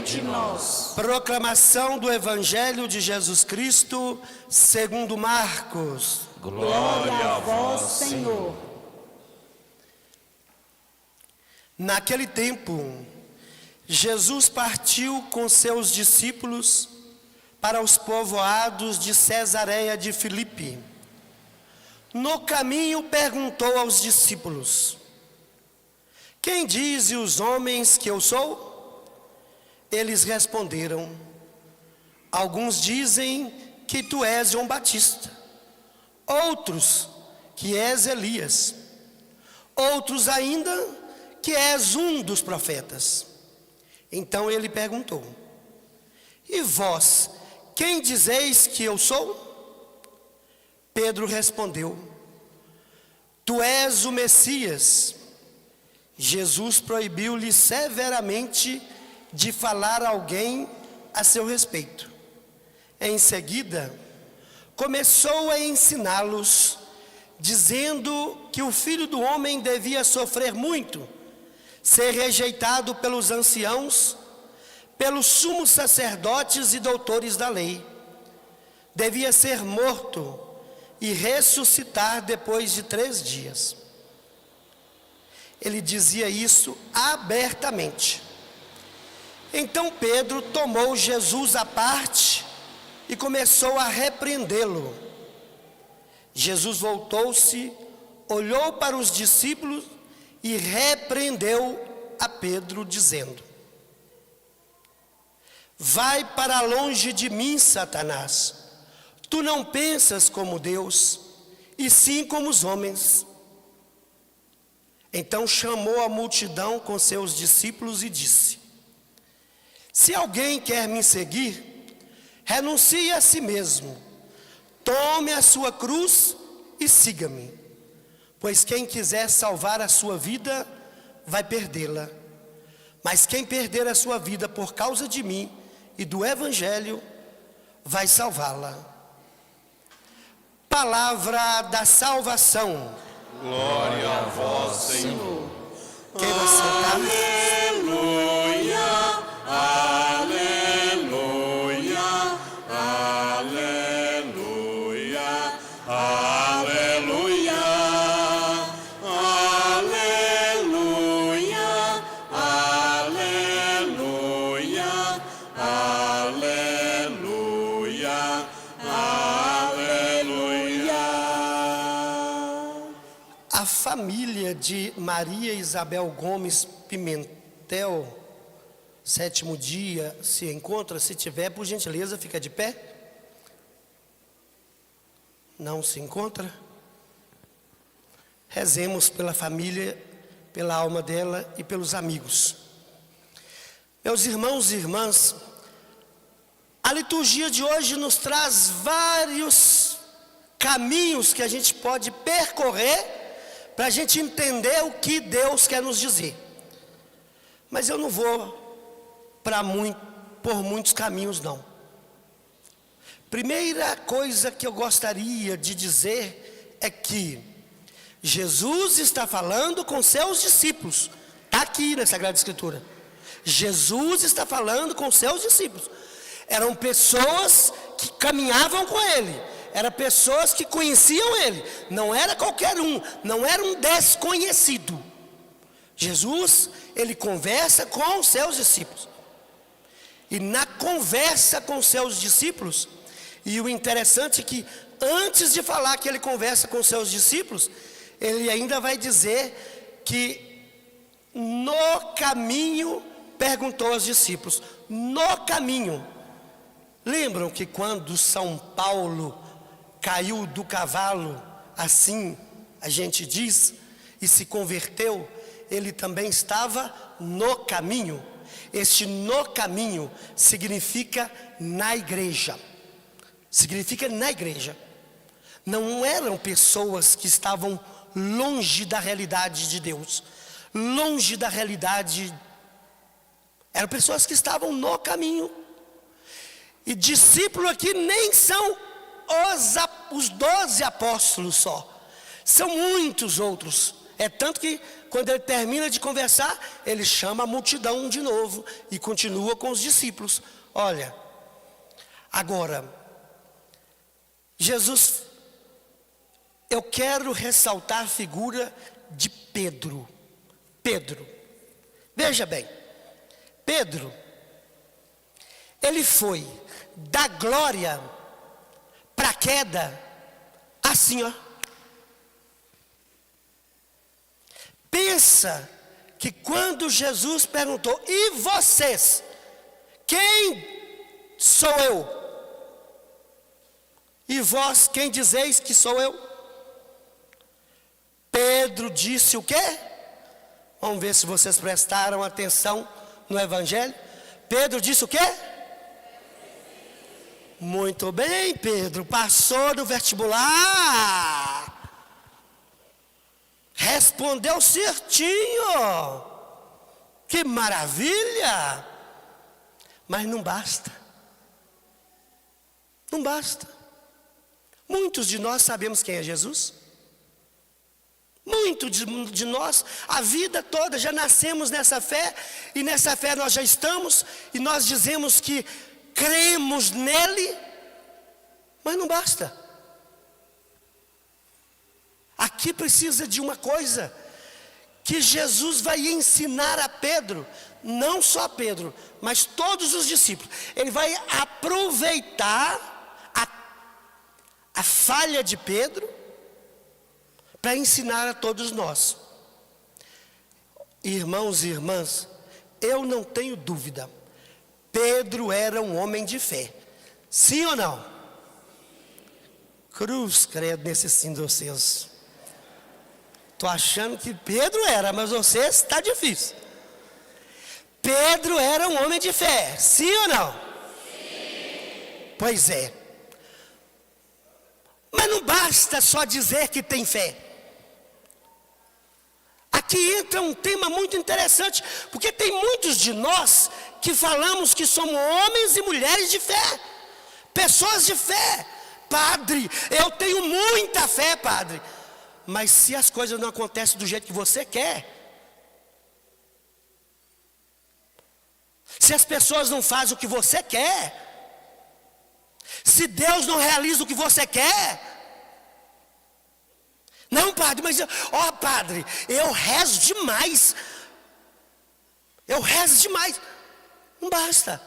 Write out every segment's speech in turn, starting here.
de nós. Proclamação do Evangelho de Jesus Cristo, segundo Marcos. Glória a vós, Senhor. Naquele tempo, Jesus partiu com seus discípulos para os povoados de Cesareia de Filipe. No caminho perguntou aos discípulos: quem dizem os homens que eu sou? Eles responderam: alguns dizem que tu és João Batista, outros que és Elias, outros ainda que és um dos profetas. Então ele perguntou: e vós, quem dizeis que eu sou? Pedro respondeu: tu és o Messias. Jesus proibiu-lhe severamente de falar a alguém a seu respeito. Em seguida, começou a ensiná-los, dizendo que o Filho do Homem devia sofrer muito, ser rejeitado pelos anciãos, pelos sumos sacerdotes e doutores da lei. Devia ser morto e ressuscitar depois de 3 dias. Ele dizia isso abertamente. Então Pedro tomou Jesus à parte e começou a repreendê-lo. Jesus voltou-se, olhou para os discípulos e repreendeu a Pedro, dizendo: vai para longe de mim, Satanás. Tu não pensas como Deus, e sim como os homens. Então chamou a multidão com seus discípulos e disse: se alguém quer me seguir, renuncie a si mesmo, tome a sua cruz e siga-me. Pois quem quiser salvar a sua vida, vai perdê-la. Mas quem perder a sua vida por causa de mim e do Evangelho, vai salvá-la. Palavra da salvação. Glória a vós, Senhor. Queira sentar. Aleluia, aleluia, aleluia, aleluia, aleluia, aleluia, aleluia, aleluia. A família de Maria Isabel Gomes Pimentel, 7º dia, se encontra. Se tiver, por gentileza, fica de pé. Não se encontra? Rezemos pela família, pela alma dela e pelos amigos. Meus irmãos e irmãs, a liturgia de hoje nos traz vários caminhos que a gente pode percorrer para a gente entender o que Deus quer nos dizer. Mas eu não vou por muitos caminhos, não. Primeira coisa que eu gostaria de dizer é que Jesus está falando com seus discípulos. Está aqui na Sagrada Escritura. Jesus está falando com seus discípulos. Eram pessoas que caminhavam com ele. Eram pessoas que conheciam ele. Não era qualquer um. Não era um desconhecido. Jesus, ele conversa com os seus discípulos. E na conversa com os seus discípulos, e o interessante é que antes de falar que ele conversa com os seus discípulos, ele ainda vai dizer que no caminho perguntou aos discípulos. No caminho. Lembram que quando São Paulo caiu do cavalo, assim a gente diz, e se converteu, ele também estava no caminho. Este no caminho significa na igreja. Significa na igreja. Não eram pessoas que estavam longe da realidade de Deus, longe da realidade. Eram pessoas que estavam no caminho. E discípulo aqui nem são os 12 apóstolos só. São muitos outros. É tanto que quando ele termina de conversar, ele chama a multidão de novo e continua com os discípulos. Olha, agora, Jesus, eu quero ressaltar a figura de Pedro. Pedro, veja bem, Pedro, ele foi da glória para a queda, assim, ó. Pensa que quando Jesus perguntou, e vocês, quem sou eu? E vós, quem dizeis que sou eu? Pedro disse o quê? Vamos ver se vocês prestaram atenção no Evangelho. Pedro disse o quê? Muito bem, Pedro, passou no vestibular. Respondeu certinho. Que maravilha! Mas não basta. Não basta. Muitos de nós sabemos quem é Jesus. Muitos de nós, a vida toda, já nascemos nessa fé. E nessa fé nós já estamos. E nós dizemos que cremos nele. Mas não basta. Aqui precisa de uma coisa que Jesus vai ensinar a Pedro, não só a Pedro, mas todos os discípulos. Ele vai aproveitar a falha de Pedro para ensinar a todos nós. Irmãos e irmãs, eu não tenho dúvida, Pedro era um homem de fé. Sim ou não? Cruz, credo nesse sim de vocês. Estou achando que Pedro era, mas vocês está difícil. Pedro era um homem de fé, sim ou não? Sim. Pois é. Mas não basta só dizer que tem fé. Aqui entra um tema muito interessante, porque tem muitos de nós que falamos que somos homens e mulheres de fé, pessoas de fé. Padre, eu tenho muita fé, padre. Mas se as coisas não acontecem do jeito que você quer, se as pessoas não fazem o que você quer, se Deus não realiza o que você quer, não, padre, mas padre, eu rezo demais, não basta.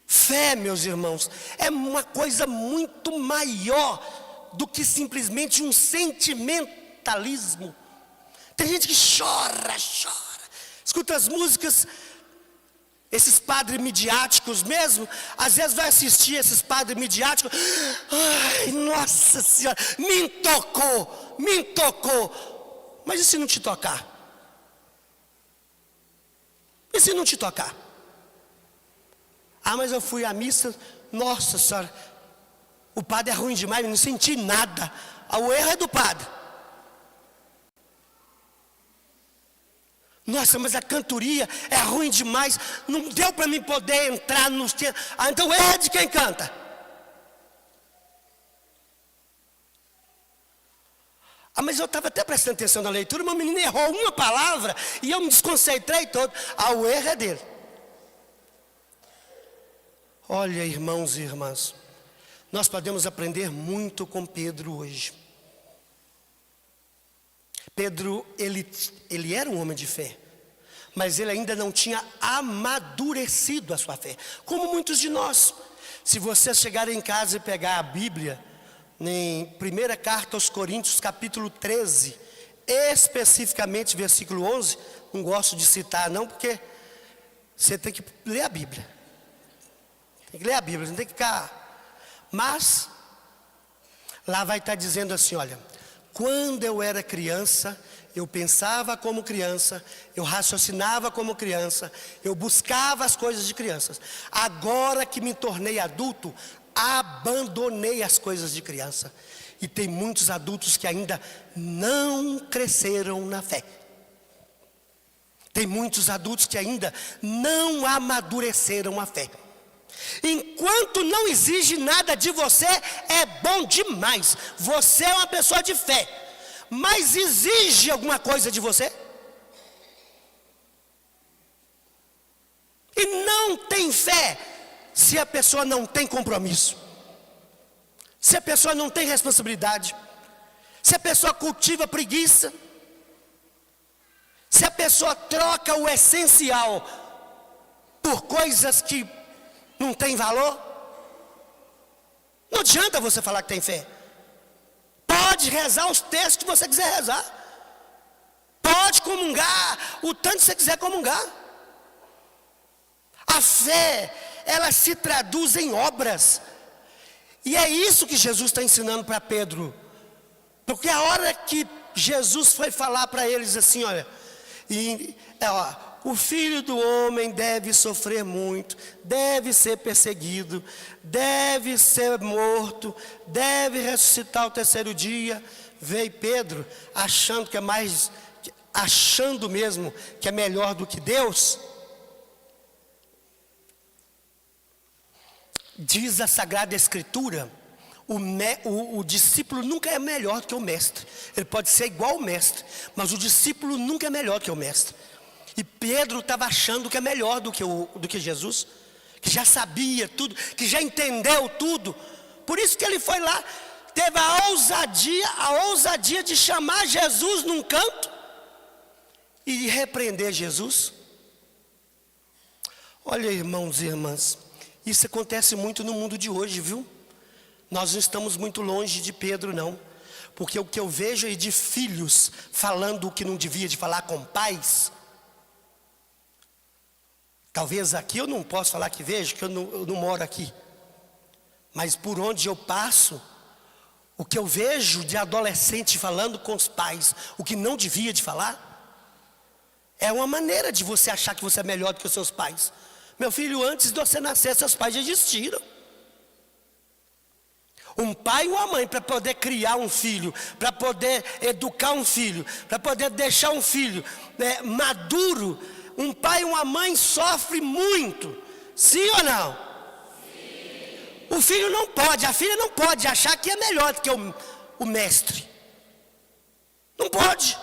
Fé, meus irmãos, é uma coisa muito maior do que simplesmente um sentimentalismo. Tem gente que chora, escuta as músicas, esses padres midiáticos mesmo, às vezes vai assistir esses padres midiáticos, ai, nossa senhora, me tocou, mas e se não te tocar? E se não te tocar? Ah, mas eu fui à missa, nossa senhora, o padre é ruim demais, eu não senti nada. O erro é do padre. Nossa, mas a cantoria é ruim demais, não deu para mim poder entrar nos tempos. Ah, então o erro é de quem canta. Ah, mas eu estava até prestando atenção na leitura, meu menino errou uma palavra e eu me desconcentrei todo. Ah, o erro é dele. Olha, irmãos e irmãs, nós podemos aprender muito com Pedro hoje. Pedro, ele era um homem de fé, mas ele ainda não tinha amadurecido a sua fé, como muitos de nós. Se vocês chegarem em casa e pegar a Bíblia, em primeira carta aos Coríntios, capítulo 13, especificamente versículo 11, não gosto de citar não, porque você tem que ler a Bíblia. Tem que ler a Bíblia, não tem que ficar. Mas lá vai estar dizendo assim, olha, quando eu era criança, eu pensava como criança, eu raciocinava como criança, eu buscava as coisas de crianças. Agora que me tornei adulto, abandonei as coisas de criança. E tem muitos adultos que ainda não cresceram na fé. Tem muitos adultos que ainda não amadureceram a fé. Enquanto não exige nada de você, é bom demais. Você é uma pessoa de fé. mas exige alguma coisa de você. E não tem fé se a pessoa não tem compromisso, se a pessoa não tem responsabilidade, se a pessoa cultiva preguiça, se a pessoa troca o essencial por coisas que não tem valor. Não adianta você falar que tem fé. Pode rezar os textos que você quiser rezar, pode comungar o tanto que você quiser comungar. A fé, ela se traduz em obras. E é isso que Jesus está ensinando para Pedro. Porque a hora que Jesus foi falar para eles assim, olha, o Filho do Homem deve sofrer muito, deve ser perseguido, deve ser morto, deve ressuscitar ao terceiro dia. Veio Pedro achando mesmo que é melhor do que Deus. Diz a Sagrada Escritura, o discípulo nunca é melhor que o mestre. Ele pode ser igual ao mestre, mas o discípulo nunca é melhor que o mestre. E Pedro estava achando que é melhor do que Jesus, que já sabia tudo, que já entendeu tudo. Por isso que ele foi lá, teve a ousadia de chamar Jesus num canto e repreender Jesus. Olha, irmãos e irmãs, isso acontece muito no mundo de hoje, viu? Nós não estamos muito longe de Pedro, não. Porque o que eu vejo é de filhos falando o que não devia de falar com pais. Talvez aqui eu não posso falar que vejo, que eu não moro aqui. Mas por onde eu passo, o que eu vejo de adolescente falando com os pais, o que não devia de falar, é uma maneira de você achar que você é melhor do que os seus pais. Meu filho, antes de você nascer, seus pais já existiram. Um pai e uma mãe, para poder criar um filho, para poder educar um filho, para poder deixar um filho maduro, um pai e uma mãe sofrem muito. Sim ou não? Sim. O filho não pode, a filha não pode achar que é melhor do que o mestre. Não pode.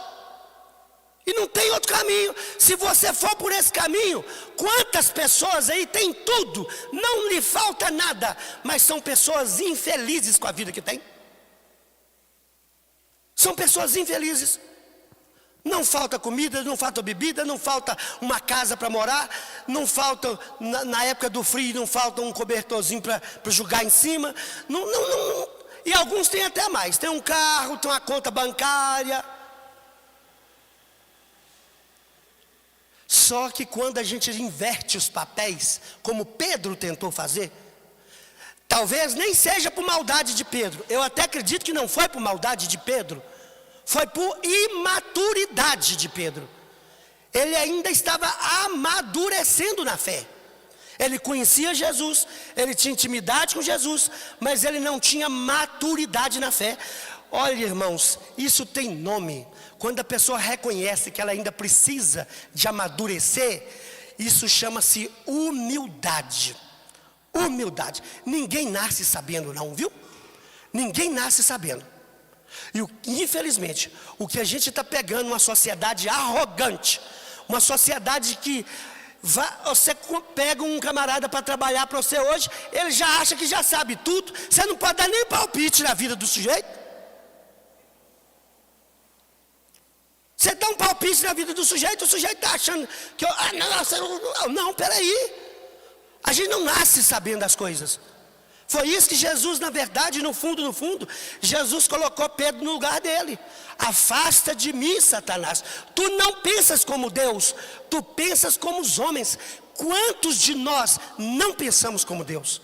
E não tem outro caminho. Se você for por esse caminho, quantas pessoas aí têm tudo, não lhe falta nada, mas são pessoas infelizes com a vida que tem. São pessoas infelizes. Não falta comida, não falta bebida, não falta uma casa para morar, não falta, na época do frio, não falta um cobertorzinho para jogar em cima. Não. E alguns têm até mais, tem um carro, tem uma conta bancária. Só que quando a gente inverte os papéis, como Pedro tentou fazer, talvez nem seja por maldade de Pedro. Eu até acredito que não foi por maldade de Pedro, foi por imaturidade de Pedro. Ele ainda estava amadurecendo na fé. Ele conhecia Jesus, ele tinha intimidade com Jesus, mas ele não tinha maturidade na fé. Olha, irmãos, isso tem nome. Quando a pessoa reconhece que ela ainda precisa de amadurecer, isso chama-se humildade. Humildade. Ninguém nasce sabendo, não, viu? Ninguém nasce sabendo. E infelizmente, o que a gente está pegando, uma sociedade arrogante, uma sociedade que você pega um camarada para trabalhar para você hoje, ele já acha que já sabe tudo, você não pode dar nem palpite na vida do sujeito. Você dá um palpite na vida do sujeito, o sujeito está achando que não, peraí. A gente não nasce sabendo das coisas. Foi isso que Jesus, na verdade, no fundo, Jesus colocou Pedro no lugar dele. Afasta de mim, Satanás. Tu não pensas como Deus, tu pensas como os homens. Quantos de nós não pensamos como Deus?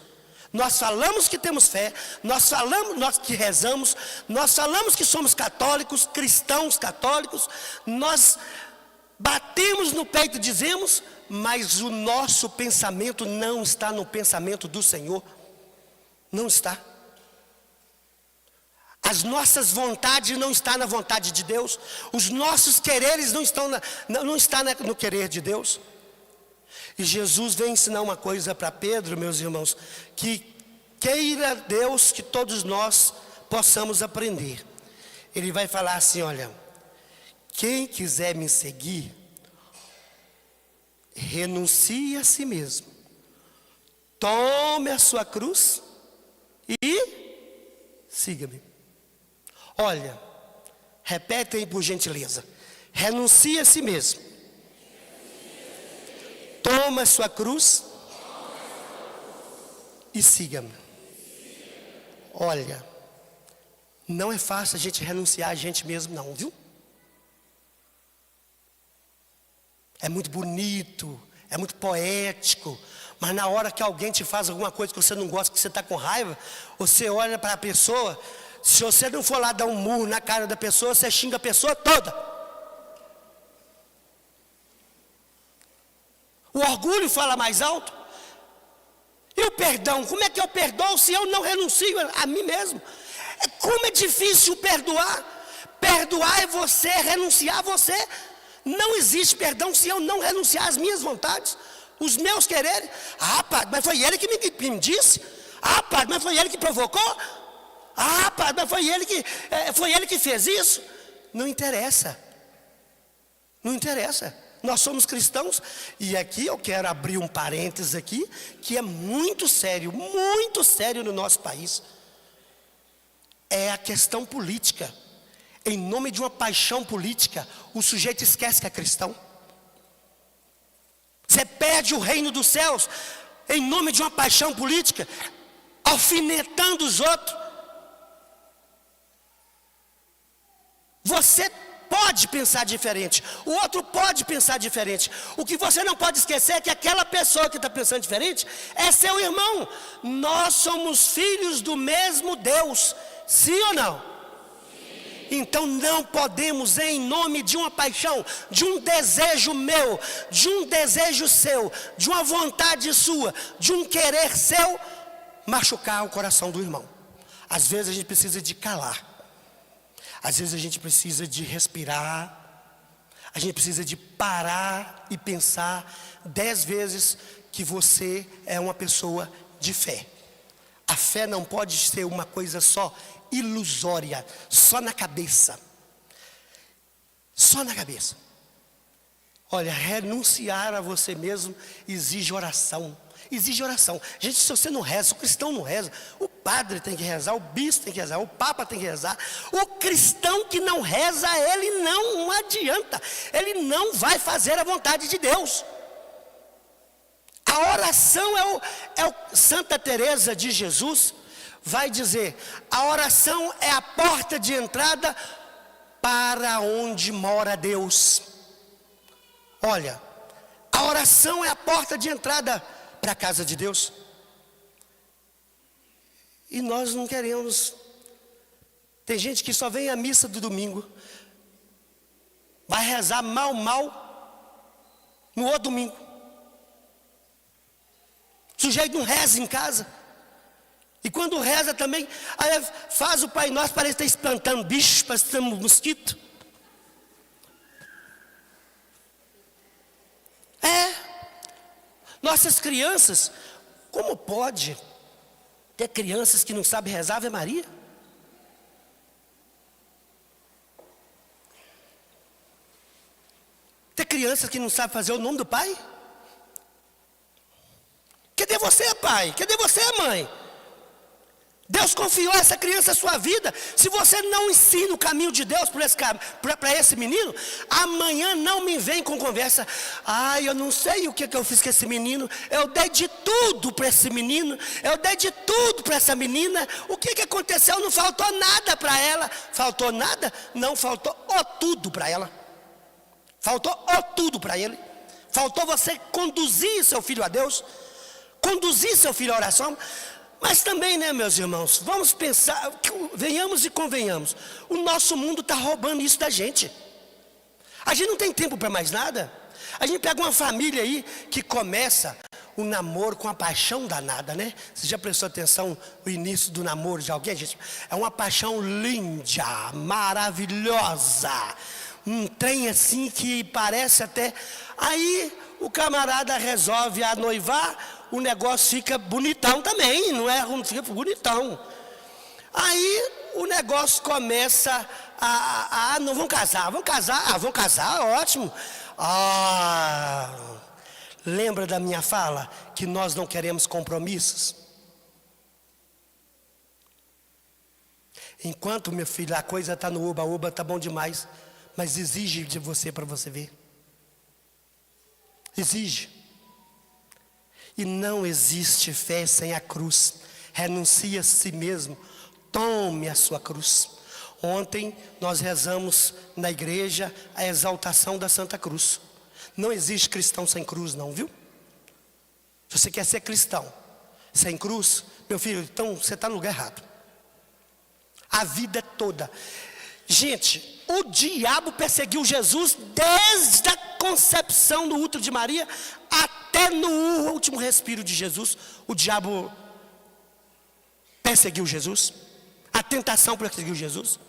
Nós falamos que temos fé, nós que rezamos, nós falamos que somos católicos, cristãos católicos, nós batemos no peito e dizemos, mas o nosso pensamento não está no pensamento do Senhor. Não está. As nossas vontades não estão na vontade de Deus. Os nossos quereres não estão no querer de Deus. E Jesus vem ensinar uma coisa para Pedro, meus irmãos, que queira Deus que todos nós possamos aprender. Ele vai falar assim, olha, quem quiser me seguir, renuncie a si mesmo, tome a sua cruz e siga-me. Olha, repete aí por gentileza, renuncie a si mesmo, toma a sua cruz e siga-me. Olha, não é fácil a gente renunciar a gente mesmo não, viu? É muito bonito, é muito poético, mas na hora que alguém te faz alguma coisa que você não gosta, que você está com raiva, você olha para a pessoa, se você não for lá dar um murro na cara da pessoa, você xinga a pessoa toda. O orgulho fala mais alto. E o perdão, como é que eu perdoo se eu não renuncio a mim mesmo? Como é difícil perdoar. Perdoar é você renunciar a você. Não existe perdão se eu não renunciar às minhas vontades, os meus quereres. Ah, padre, mas foi ele que me disse. Ah, padre, mas foi ele que provocou. Ah, padre, mas foi ele que fez isso. Não interessa. Não interessa. Nós somos cristãos. E aqui eu quero abrir um parênteses aqui, que é muito sério no nosso país. É a questão política. Em nome de uma paixão política, o sujeito esquece que é cristão. Você perde o reino dos céus em nome de uma paixão política, alfinetando os outros. Você pode pensar diferente, o outro pode pensar diferente. O que você não pode esquecer é que aquela pessoa que está pensando diferente é seu irmão. Nós somos filhos do mesmo Deus, sim ou não? Então não podemos, em nome de uma paixão, de um desejo meu, de um desejo seu, de uma vontade sua, de um querer seu, machucar o coração do irmão. Às vezes a gente precisa de calar. Às vezes a gente precisa de respirar. A gente precisa de parar e pensar 10 vezes que você é uma pessoa de fé. A fé não pode ser uma coisa só ilusória, só na cabeça. Só na cabeça. Olha, renunciar a você mesmo exige oração. Exige oração. Gente, se você não reza, o cristão não reza, o padre tem que rezar, o bispo tem que rezar, o papa tem que rezar. O cristão que não reza, ele não adianta. Ele não vai fazer a vontade de Deus. A oração Santa Teresa de Jesus vai dizer, a oração é a porta de entrada para onde mora Deus. Olha, a oração é a porta de entrada para a casa de Deus. E nós não queremos. Tem gente que só vem à missa do domingo, vai rezar mal no outro domingo. O sujeito não reza em casa. E quando reza também, aí faz o Pai Nosso, parece estar espantando bichos, parece estar um mosquito. Nossas crianças, como pode ter crianças que não sabem rezar Ave Maria? Ter crianças que não sabem fazer o nome do Pai? Cadê você, pai? Cadê você, mãe? Deus confiou essa criança à sua vida. Se você não ensina o caminho de Deus para esse menino, amanhã não me vem com conversa. Eu não sei o que eu fiz com esse menino. Eu dei de tudo para esse menino. Eu dei de tudo para essa menina. O que aconteceu? Não faltou nada para ela. Faltou nada? Não, faltou tudo para ela. Faltou tudo para ele. Faltou você conduzir seu filho a Deus. Conduzir seu filho à oração. Mas também, né, meus irmãos, vamos pensar, venhamos e convenhamos, o nosso mundo está roubando isso da gente. A gente não tem tempo para mais nada. A gente pega uma família aí que começa o namoro com a paixão danada, né? Você já prestou atenção no início do namoro de alguém, gente? É uma paixão linda, maravilhosa, um trem assim que parece até... Aí o camarada resolve noivar, o negócio fica bonitão também, não fica bonitão. Aí o negócio começa não vão casar, vão casar, ótimo. Lembra da minha fala que nós não queremos compromissos? Enquanto, meu filho, a coisa está no uba-uba, está bom demais, mas exige de você para você ver. Exige. E não existe fé sem a cruz. Renuncie a si mesmo. Tome a sua cruz. Ontem nós rezamos na igreja a exaltação da Santa Cruz. Não existe cristão sem cruz não, viu? Se você quer ser cristão sem cruz, meu filho, então você está no lugar errado. A vida toda. Gente, o diabo perseguiu Jesus desde a concepção no útero de Maria até no último respiro de Jesus. O diabo perseguiu Jesus. A tentação perseguiu Jesus.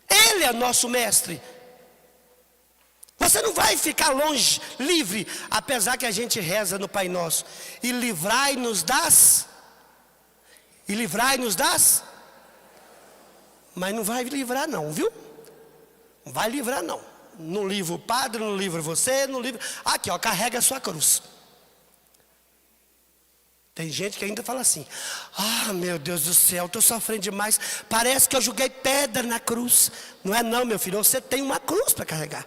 Ele é nosso mestre. Você não vai ficar longe, livre, apesar que a gente reza no Pai Nosso. E livrai-nos das. Mas não vai livrar não, viu? Não vai livrar não. Não livra o padre, não livra você, não livra. Aqui, ó, carrega a sua cruz. Tem gente que ainda fala assim: meu Deus do céu, estou sofrendo demais. Parece que eu joguei pedra na cruz. Não é não, meu filho, você tem uma cruz para carregar.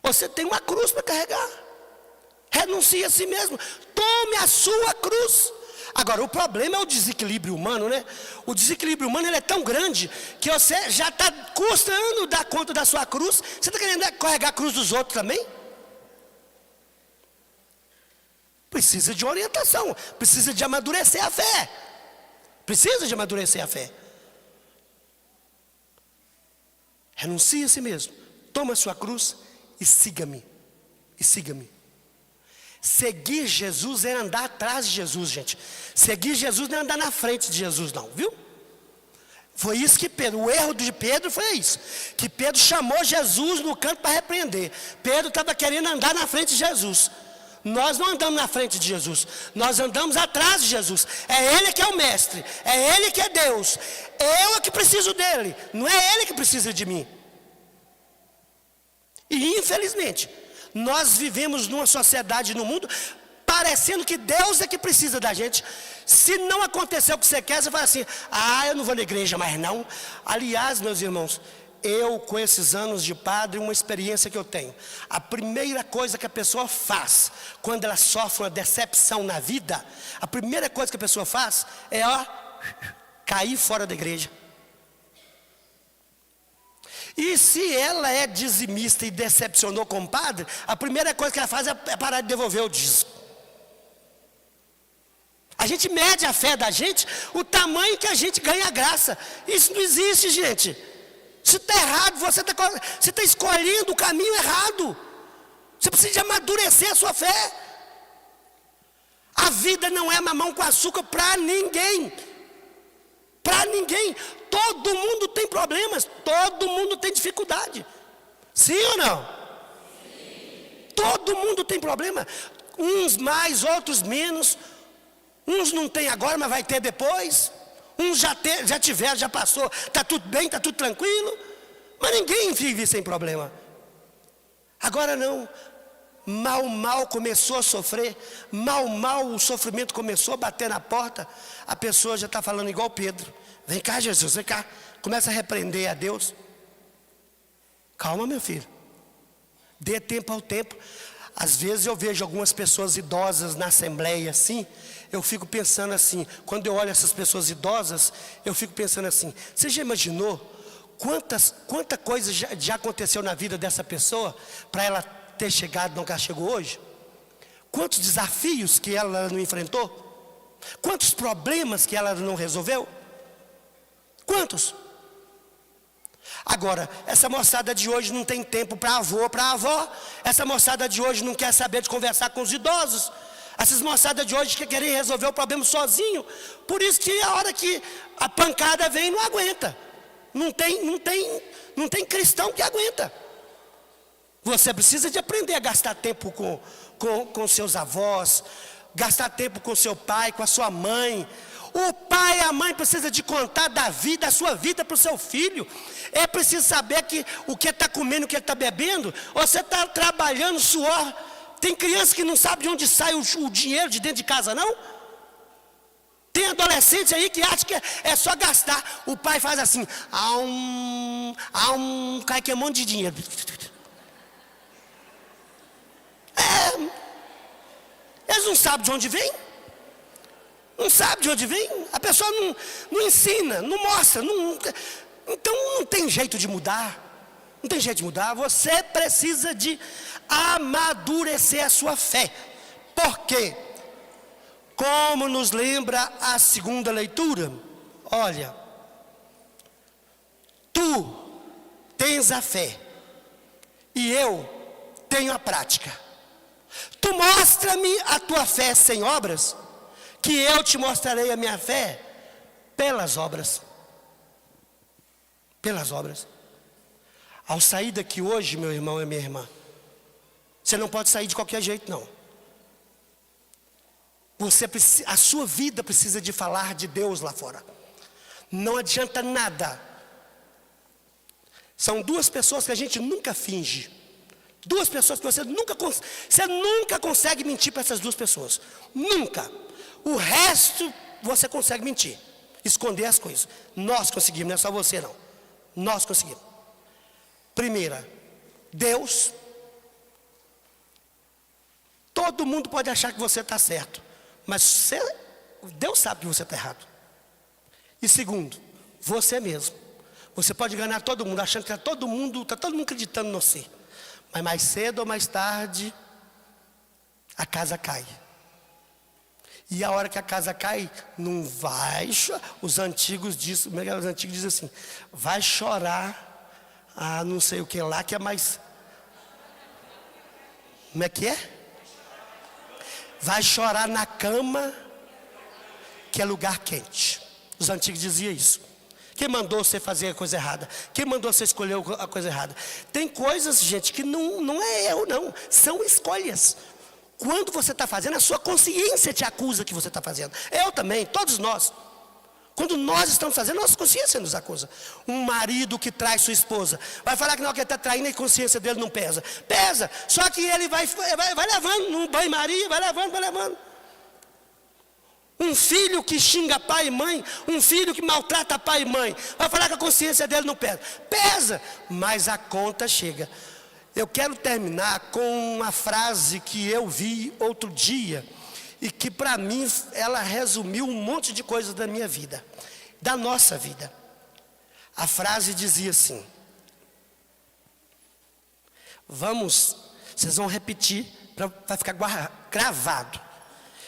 Você tem uma cruz para carregar. Renuncie a si mesmo. Tome a sua cruz. Agora, o problema é o desequilíbrio humano, né? O desequilíbrio humano, ele é tão grande que você já está custando dar conta da sua cruz. Você está querendo carregar a cruz dos outros também? Precisa de orientação. Precisa de amadurecer a fé. Precisa de amadurecer a fé. Renuncie a si mesmo. Toma a sua cruz e siga-me. E siga-me. Seguir Jesus é andar atrás de Jesus, gente. Seguir Jesus não é andar na frente de Jesus não, viu? Foi isso que Pedro, o erro de Pedro foi isso. Que Pedro chamou Jesus no canto para repreender. Pedro estava querendo andar na frente de Jesus. Nós não andamos na frente de Jesus. Nós andamos atrás de Jesus. É Ele que é o mestre. É Ele que é Deus. Eu é que preciso dEle. Não é Ele que precisa de mim. E infelizmente nós vivemos numa sociedade no mundo parecendo que Deus é que precisa da gente. Se não acontecer o que você quer, você fala assim: eu não vou na igreja mais não. Aliás, meus irmãos, eu com esses anos de padre, uma experiência que eu tenho, a primeira coisa que a pessoa faz quando ela sofre uma decepção na vida, a primeira coisa que a pessoa faz é cair fora da igreja. E se ela é dizimista e decepcionou com o padre, a primeira coisa que ela faz é parar de devolver o dízimo. A gente mede a fé da gente, o tamanho que a gente ganha a graça. Isso não existe, gente. Isso está errado, você está escolhendo o caminho errado. Você precisa de amadurecer a sua fé. A vida não é mamão com açúcar para ninguém. Para ninguém. Todo mundo tem problemas, todo mundo tem dificuldade. Sim ou não? Sim. Todo mundo tem problema. Uns mais, outros menos. Uns não tem agora, mas vai ter depois. Uns já tiveram, já passou. Está tudo bem, está tudo tranquilo. Mas ninguém vive sem problema. Agora não. Mal começou a sofrer. Mal o sofrimento começou a bater na porta. A pessoa já está falando igual Pedro. Vem cá, Jesus, vem cá. Começa a repreender a Deus. Calma, meu filho. Dê tempo ao tempo. Às vezes eu vejo algumas pessoas idosas na assembleia assim. Eu fico pensando assim. Quando eu olho essas pessoas idosas, eu fico pensando assim. Você já imaginou quanta coisa já aconteceu na vida dessa pessoa para ela ter chegado onde ela chegou hoje? Quantos desafios que ela não enfrentou? Quantos problemas que ela não resolveu? Quantos? Agora, essa moçada de hoje não tem tempo para avô, para avó. Essa moçada de hoje não quer saber de conversar com os idosos. Essas moçadas de hoje querem resolver o problema sozinho. Por isso que a hora que a pancada vem, não aguenta. Não tem cristão que aguenta. Você precisa de aprender a gastar tempo com seus avós. gastar tempo com seu pai, com a sua mãe. O pai e a mãe precisam de contar da vida, da sua vida para o seu filho. É preciso saber que o que está comendo, o que está bebendo. Você está trabalhando, suor. Tem criança que não sabe de onde sai o dinheiro de dentro de casa, não? Tem adolescente aí que acha que é só gastar. O pai faz assim, cai que é um monte de dinheiro. Eles não sabem de onde vem. Não sabe de onde vem. A pessoa não ensina, não mostra. Então não tem jeito de mudar. Não tem jeito de mudar. Você precisa de amadurecer a sua fé. Por quê? Como nos lembra a segunda leitura? Olha, tu tens a fé e eu tenho a prática. Tu mostra-me a tua fé sem obras, que eu te mostrarei a minha fé pelas obras. Pelas obras. Ao sair daqui hoje, meu irmão e minha irmã, você não pode sair de qualquer jeito, não. A sua vida precisa de falar de Deus lá fora. Não adianta nada. São duas pessoas que a gente nunca finge. Duas pessoas que você nunca consegue mentir para essas duas pessoas. Nunca. O resto você consegue mentir. Esconder as coisas. Nós conseguimos, não é só você não. Nós conseguimos. Primeira, Deus. Todo mundo pode achar que você está certo. Mas Deus sabe que você está errado. E segundo, você mesmo. Você pode enganar todo mundo, achando que está todo mundo acreditando em você. Mas mais cedo ou mais tarde, a casa cai. E a hora que a casa cai, não vai chorar. Os antigos dizem assim, vai chorar, não sei o que lá, que é mais... Como é que é? Vai chorar na cama, que é lugar quente. Os antigos diziam isso. Quem mandou você fazer a coisa errada? Quem mandou você escolher a coisa errada? Tem coisas, gente, que não é eu, não. São escolhas. Quando você está fazendo, a sua consciência te acusa que você está fazendo. Eu também, todos nós. Quando nós estamos fazendo, nossa consciência nos acusa. Um marido que trai sua esposa, vai falar que não, que ele está traindo e a consciência dele não pesa. Pesa, só que ele vai levando, no banho-maria, vai levando. Um filho que xinga pai e mãe, um filho que maltrata pai e mãe, vai falar que a consciência dele não pesa. Pesa, mas a conta chega. Eu quero terminar com uma frase que eu vi outro dia, e que para mim ela resumiu um monte de coisas da minha vida, da nossa vida. A frase dizia assim, vocês vão repetir, vai ficar gravado,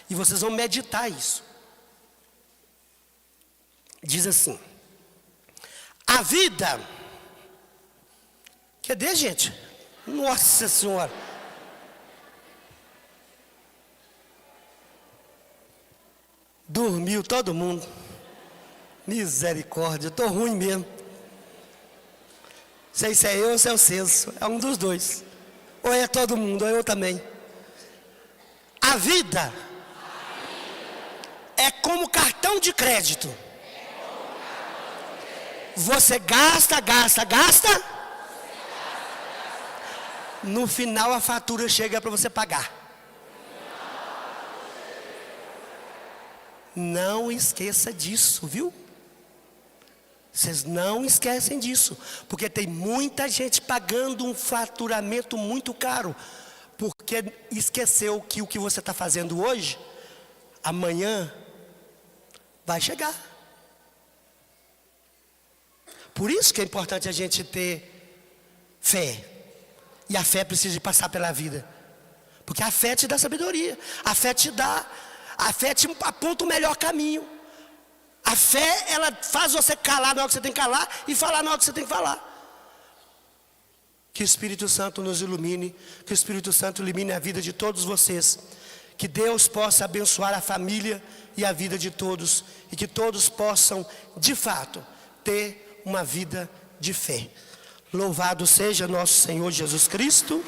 e vocês vão meditar isso. Diz assim, a vida, cadê, gente? Nossa Senhora. Dormiu todo mundo. Misericórdia, eu estou ruim mesmo. Sei se é eu ou se é o Censo. É um dos dois. Ou é todo mundo, ou eu também. A vida é como cartão de crédito. Você gasta. No final a fatura chega para você pagar. Não esqueça disso, viu? Vocês não esquecem disso, porque tem muita gente pagando um faturamento muito caro, porque esqueceu que o que você está fazendo hoje, amanhã, vai chegar. Por isso que é importante a gente ter fé, e a fé precisa de passar pela vida, porque a fé te dá sabedoria, a fé te aponta o melhor caminho. A fé, ela faz você calar na hora que você tem que calar e falar na hora que você tem que falar. Que o Espírito Santo nos ilumine, que o Espírito Santo ilumine a vida de todos vocês. Que Deus possa abençoar a família e a vida de todos, e que todos possam, de fato, ter uma vida de fé. Louvado seja nosso Senhor Jesus Cristo.